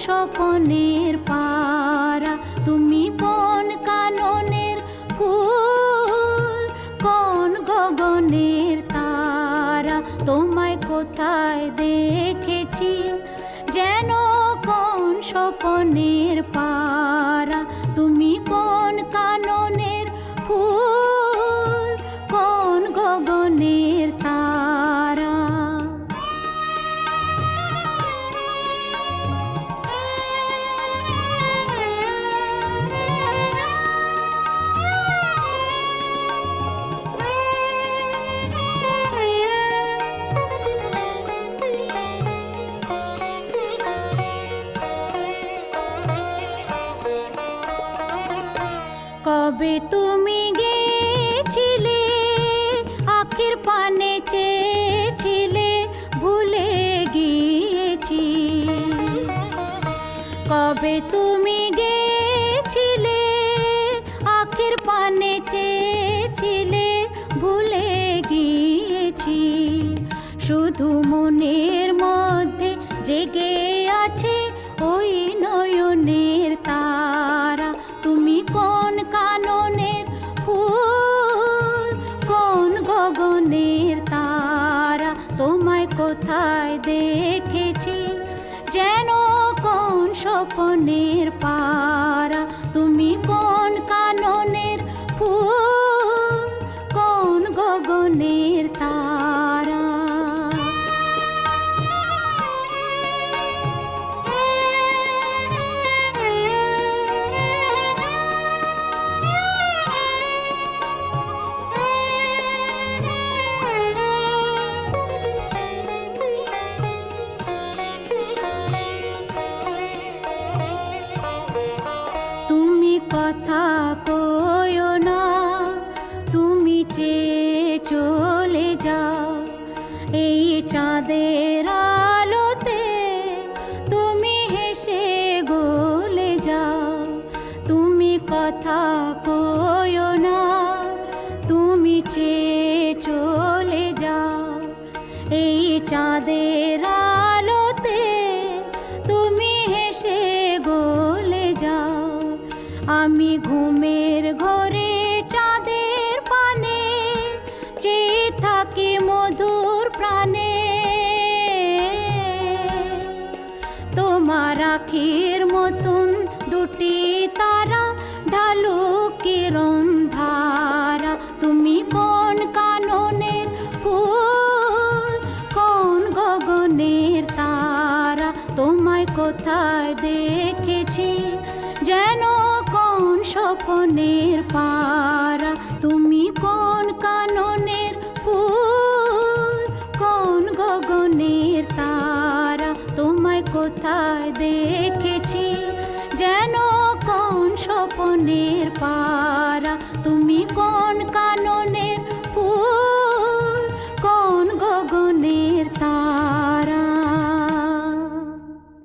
স্বপনের পারা, তুমি কোন কাননের ফুল, কোন গগনের তারা। তোমায় কোথায় দেখেছি যেন কোন স্বপনের পারা, তুমি কোন কাননের ফুল, কোন গগনের তারা। কবে তুমি গেছিলে আখির পানে চেয়েছিলে, ভুলে গিয়েছি। কবে তুমি গেছিলে আখির পানে চেয়েছিলে, ভুলে গিয়েছি। শুধু মনের মধ্যে জেগে আছে ওই নয়নের তারা, তুমি কোন কাননের ফুল, কোন গগনের তারা। তোমায় কোথায় দেখেছি যেন কোন স্বপনের পারা, তুমি কোন কাননের ফুল, কোন গগনের তারা। কথা কইও না, তুমি চেয়ে চলে যাও এই চাঁদের আলোতে, তুমি হেসে গলে যাও। তুমি কথা কইও না, তুমি চেয়ে চলে যাও এই চাঁদের আলোতে, তুমি হেসে গলে যাও। আমি ঘুমের ঘরে চাঁদের পানে চেয়ে থাকি মধুর প্রাণে, তোমার আখির মতন দুটি তারা ঢালু কিরণ ধারা। তুমি কোন কাননের ফুল, কোন গগনের তারা। তোমায় কোথায় দেখেছি যেন কোন স্বপনের পারা, তুমি কোন কাননের ফুল, কোন গগনের তারা। তোমায় কোথায় দেখেছি যেন কোন স্বপনের পারা, তুমি কোন কাননের